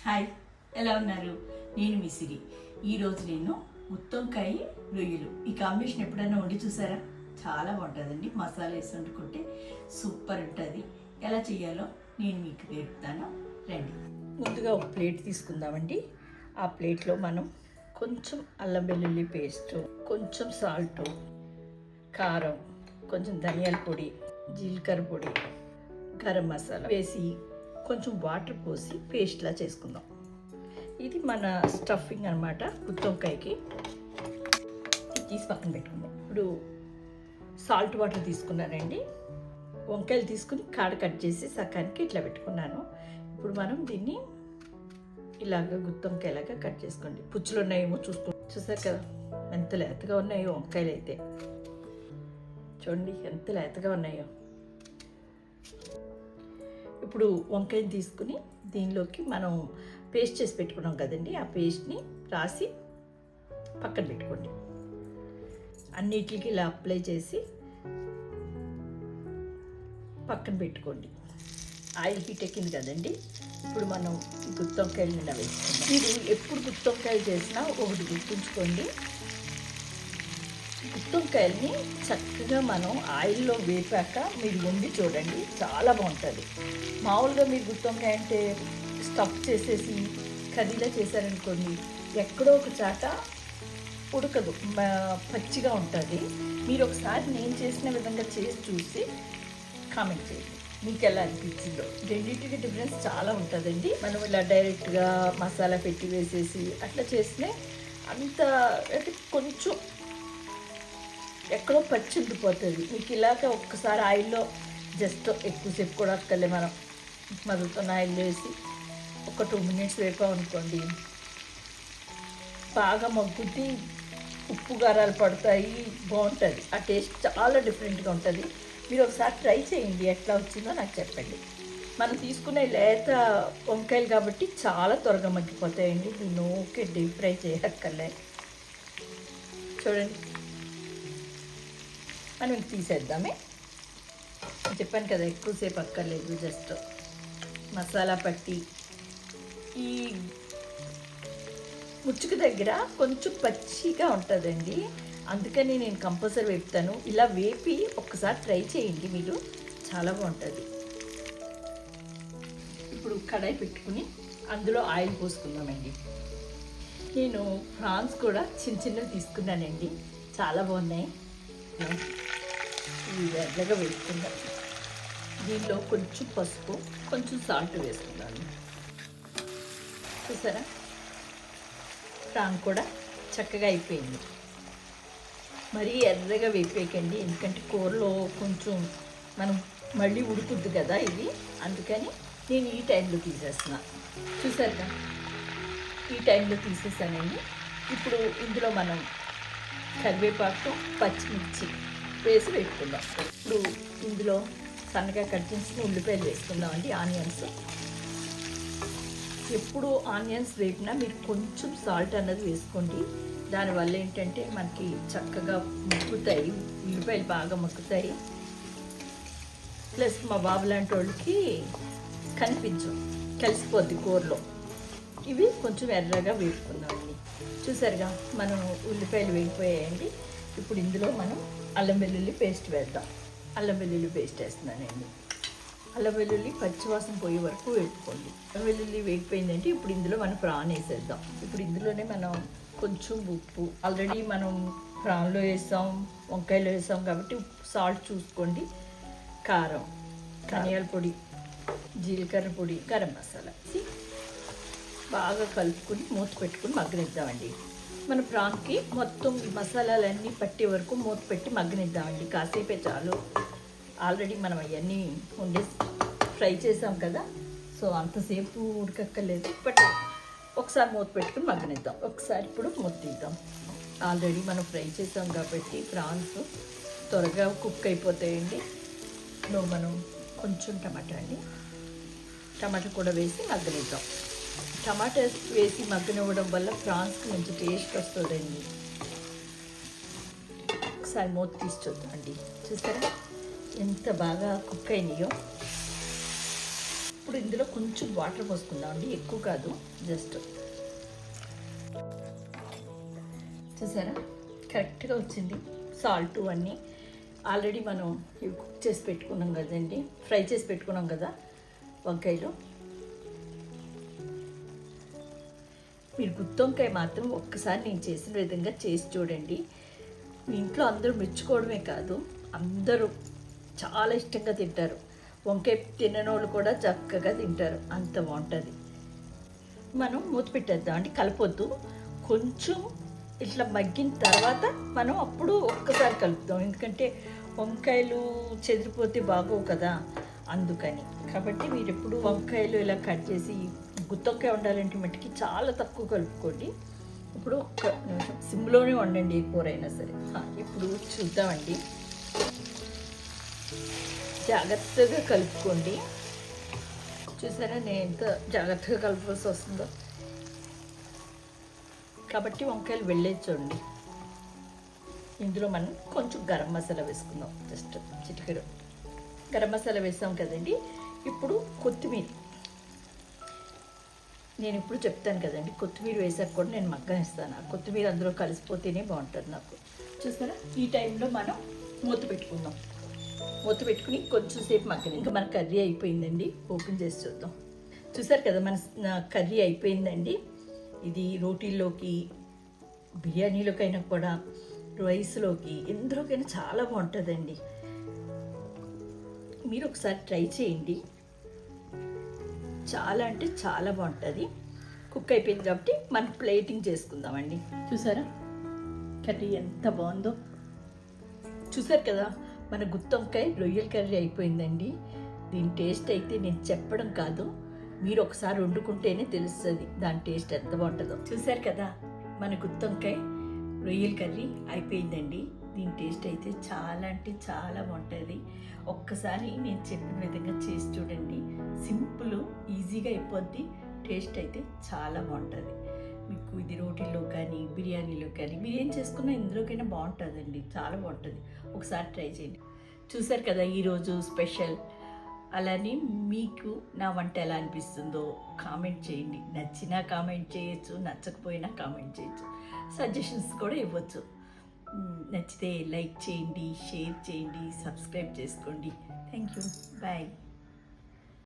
Hi, ఎలా ఉన్నారు? నేను మీ సిరి. ఈరోజు నేను గుత్తొంకాయ రొయ్యలు ఈ కాంబినేషన్ ఎప్పుడైనా వండి చూసారా? చాలా బాగుంటుందండి. మసాలా వేసి వండుకుంటే సూపర్ ఉంటుంది. ఎలా చేయాలో నేను మీకు నేర్పుతాను, రండి. ముందుగా ఒక ప్లేట్ తీసుకుందామండి. ఆ ప్లేట్లో మనం కొంచెం అల్లం వెల్లుల్లి పేస్ట్, కొంచెం సాల్ట్, కారం, కొంచెం ధనియాల పొడి, జీలకర్ర పొడి, గరం మసాలా వేసి కొంచెం వాటర్ పోసి పేస్ట్లా చేసుకుందాం. ఇది మన స్టఫింగ్ అనమాట గుత్తొంకాయకి. తీసి పక్కన పెట్టుకుందాం. ఇప్పుడు సాల్ట్ వాటర్ తీసుకున్నానండి. వంకాయలు తీసుకుని కాడ కట్ చేసి సకానికి ఇట్లా పెట్టుకున్నాను. ఇప్పుడు మనం దీన్ని ఇలాగ గుత్తొంకాయలాగా కట్ చేసుకోండి. పుచ్చులు ఉన్నాయేమో చూసారు కదా ఎంత లేతగా ఉన్నాయో వంకాయలు అయితే. చూడండి ఎంత లేతగా ఉన్నాయో. ఇప్పుడు వంకాయని తీసుకుని దీనిలోకి మనం పేస్ట్ చేసి పెట్టుకున్నాం కదండి, ఆ పేస్ట్ని రాసి పక్కన పెట్టుకోండి. అన్నిటికి ఇలా అప్లై చేసి పక్కన పెట్టుకోండి. ఆయిల్ హీట్ ఎక్కింది కదండి. ఇప్పుడు మనం గుత్తొంకాయలు నిండా వేసుకుందాం. మీరు ఎప్పుడు గుత్తొంకాయలు చేసినా ఒకటి గుర్తుంచుకోండి, గుత్తొంకాయల్ని చక్కగా మనం ఆయిల్లో వేపాక మీరు వండి చూడండి, చాలా బాగుంటుంది. మామూలుగా మీరు గుత్తొంకాయ అంటే స్టఫ్ చేసేసి కర్రీలో చేశారనుకోండి, ఎక్కడో ఒక చాట ఉడకదు, పచ్చిగా ఉంటుంది. మీరు ఒకసారి నేను చేసిన విధంగా చేసి చూసి కామెంట్ చేయండి మీకు ఎలా అనిపించిందో. రెండింటికి డిఫరెన్స్ చాలా ఉంటుందండి. మనం ఇలా డైరెక్ట్గా మసాలా పెట్టి వేసేసి అట్లా చేస్తే అంత అంటే కొంచెం ఎక్కడో పచ్చి ఉండిపోతుంది. మీకు ఇలాగ ఒక్కసారి ఆయిల్లో జస్ట్ ఎక్కువసేపు కూడా అక్కర్లే, మనం మరుగుతున్న ఆయిల్ వేసి ఒక 2 minutes వేపామనుకోండి, బాగా మగ్గుద్ది, ఉప్పు గారాలు పడతాయి, బాగుంటుంది. ఆ టేస్ట్ చాలా డిఫరెంట్గా ఉంటుంది. మీరు ఒకసారి ట్రై చేయండి, ఎట్లా వచ్చిందో నాకు చెప్పండి. మనం తీసుకునే లేత వంకాయలు కాబట్టి చాలా త్వరగా మగ్గిపోతాయండి. దీన్ని ఓకే డీప్ ఫ్రై చేయక్కర్లే. చూడండి, మనం తీసేద్దామే. చెప్పాను కదా ఎక్కువసేపు అక్కర్లేదు, జస్ట్ మసాలా పట్టి ఈ ముచ్చుకు దగ్గర కొంచెం పచ్చిగా ఉంటుందండి, అందుకని నేను కంపల్సరీ వేపుతాను. ఇలా వేపి ఒక్కసారి ట్రై చేయండి, మీరు చాలా బాగుంటుంది. ఇప్పుడు కడాయి పెట్టుకుని అందులో ఆయిల్ పోసుకుందామండి. నేను ప్రాన్స్ కూడా చిన్న చిన్నవి తీసుకున్నానండి, చాలా బాగున్నాయి. ఇవి ఎర్రగా వేసుకుందాం. దీనిలో కొంచెం పసుపు, కొంచెం సాల్ట్ వేసుకున్నాను. చూసారా, ప్రాన్ కూడా చక్కగా అయిపోయింది. మరీ ఎర్రగా వేపేయకండి, ఎందుకంటే కూరలో కొంచెం మనం మళ్ళీ ఉడుకుద్ది కదా ఇది, అందుకని నేను ఈ టైంలో తీసేస్తున్నా. చూసారుగా, ఈ టైంలో తీసేసానండి. ఇప్పుడు ఇందులో మనం కరివేపాకు, పచ్చిమిర్చి వేసి వేసుకుందాం. ఇప్పుడు ఇందులో సన్నగా కట్ చేసిన ఉల్లిపాయలు వేసుకుందామండి, ఆనియన్స్. ఎప్పుడు ఆనియన్స్ వేపినా మీరు కొంచెం సాల్ట్ అన్నది వేసుకోండి. దానివల్ల ఏంటంటే మనకి చక్కగా మగ్గుతాయి, ఉల్లిపాయలు బాగా మగ్గుతాయి. ప్లస్ మా బాబు లాంటి వాళ్ళకి కలిసిపోద్ది కూరలో. ఇవి కొంచెం ఎర్రగా వేపుకుందామండి. చూసారుగా, మనం ఉల్లిపాయలు వేగిపోయాయండి. ఇప్పుడు ఇందులో మనం అల్లం వెల్లుల్లి పేస్ట్ వేద్దాం. అల్లం వెల్లుల్లి పేస్ట్ వేస్తున్నానండి. అల్లం వెల్లుల్లి పచ్చివాసన పోయే వరకు వేపుకోండి. అల్లం వెల్లుల్లి వేగిపోయిందంటే ఇప్పుడు ఇందులో మనం ప్రాన్ వేసేద్దాం. ఇప్పుడు ఇందులోనే మనం కొంచెం ఉప్పు, ఆల్రెడీ మనం ప్రాన్లో వేసాం, వంకాయలో వేసాం కాబట్టి సాల్ట్ చూసుకోండి. కారం, ధనియాల పొడి, జీలకర్ర పొడి, గరం మసాలా బాగా కలుపుకొని మూత పెట్టుకుని మగ్గనిద్దామండి. మన ప్రాన్కి మొత్తం ఈ మసాలాలన్నీ పట్టే వరకు మూత పెట్టి మగ్గనిద్దామండి. కాసేపే చాలు, ఆల్రెడీ మనం అవన్నీ ఫ్రై చేసాం కదా, సో అంతసేపు ఉడకక్కర్లేదు. బట్ ఒకసారి మూత పెట్టుకుని మగ్గనిద్దాం. ఒకసారి ఇప్పుడు మూత తీద్దాం. ఆల్రెడీ మనం ఫ్రై చేసాం కాబట్టి ప్రాన్స్ త్వరగా కుక్ అయిపోతాయండి. మనం కొంచెం టమాటా కూడా వేసి మగ్గనిద్దాం. టమాటా వేసి మగ్గనివ్వడం వల్ల ప్రాన్స్కి మంచి టేస్ట్ వస్తుందండి. ఒకసారి మూత తీసి చూద్దామండి. చూసారా ఎంత బాగా కుక్ అయినాయో. ఇప్పుడు ఇందులో కొంచెం వాటర్ పోసుకుందామండి, ఎక్కువ కాదు, జస్ట్. చూసారా కరెక్ట్గా వచ్చింది. సాల్ట్ అన్నీ ఆల్రెడీ మనం ఇవి కుక్ చేసి పెట్టుకున్నాం కదండి, ఫ్రై చేసి పెట్టుకున్నాం కదా వంకాయలు. మీరు గుత్తొంకాయ మాత్రం ఒక్కసారి నేను చేసిన విధంగా చేసి చూడండి. మీ ఇంట్లో అందరూ మెచ్చుకోవడమే కాదు, అందరూ చాలా ఇష్టంగా తింటారు. వంకాయ తినని వాళ్ళు కూడా చక్కగా తింటారు, అంత బాగుంటుంది. మనం మూత పెట్టేద్దాం అండి, కలపొద్దు. కొంచెం ఇట్లా మగ్గిన తర్వాత మనం అప్పుడు ఒక్కసారి కలుపుతాం, ఎందుకంటే వంకాయలు చెదిరిపోతే బాగోవు కదా, అందుకని. కాబట్టి మీరు ఎప్పుడు వంకాయలు ఇలా కట్ చేసి గుత్తొంకాయ వండాలంటే మట్టికి చాలా తక్కువ కలుపుకోండి. ఇప్పుడు ఒక్క నిమిషం సిమ్లోనే వండండి ఏ కూర అయినా సరే. ఇప్పుడు చూద్దామండి, జాగ్రత్తగా కలుపుకోండి. చూసారా నేను ఎంత జాగ్రత్తగా కలపాల్సి వస్తుందో. కాబట్టి వంకాయలు వెళ్ళేచ్చండి. ఇందులో మనం కొంచెం గరం మసాలా వేసుకుందాం, జస్ట్ చిటికెడు గరం మసాలా వేసాం కదండి. ఇప్పుడు కొత్తిమీర, నేను ఇప్పుడు చెప్తాను కదండి, కొత్తిమీర వేసాక కూడా నేను మగ్గం ఇస్తాను. ఆ కొత్తిమీర అందులో కలిసిపోతేనే బాగుంటుంది నాకు. చూస్తారా ఈ టైంలో మనం మూత పెట్టుకుందాం. మూత పెట్టుకుని కొంచెం సేపు మగ్గని. ఇంకా మన కర్రీ అయిపోయిందండి, ఓపెన్ చేసి చూద్దాం. చూసారు కదా మన కర్రీ అయిపోయిందండి. ఇది రోటీల్లోకి, బిర్యానీలోకైనా కూడా, రైస్లోకి, ఎందులోకైనా చాలా బాగుంటుందండి. మీరు ఒకసారి ట్రై చేయండి, చాలా అంటే చాలా బాగుంటుంది. కుక్ అయిపోయింది కాబట్టి మనం ప్లేటింగ్ చేసుకుందామండి. చూసారా కర్రీ ఎంత బాగుందో. చూసారు కదా మన గుత్తొంకాయ రొయ్యల కర్రీ అయిపోయిందండి. దీని టేస్ట్ అయితే నేను చెప్పడం కాదు, మీరు ఒకసారి వండుకుంటేనే తెలుస్తుంది దాని టేస్ట్ ఎంత బాగుంటుందో. చూసారు కదా మన గుత్తొంకాయ రొయ్యల కర్రీ అయిపోయిందండి. దీని టేస్ట్ అయితే చాలా అంటే చాలా బాగుంటుంది. ఒక్కసారి నేను చెప్పిన విధంగా చేసి చూడండి, సింపుల్, ఈజీగా అయిపోద్ది. టేస్ట్ అయితే చాలా బాగుంటుంది. మీకు ఇది రోటీల్లో కానీ, బిర్యానీలో కానీ, మీరు ఏం చేసుకున్నా ఇందులోకైనా బాగుంటుందండి, చాలా బాగుంటుంది. ఒకసారి ట్రై చేయండి. చూసారు కదా ఈరోజు స్పెషల్. అలానే మీకు నా వంట ఎలా అనిపిస్తుందో కామెంట్ చేయండి. నచ్చినా కామెంట్ చేయొచ్చు, నచ్చకపోయినా కామెంట్ చేయొచ్చు, సజెషన్స్ కూడా ఇవ్వచ్చు. నచ్చితే లైక్ చేయండి, షేర్ చేయండి, సబ్స్క్రైబ్ చేసుకోండి. Thank you, bye.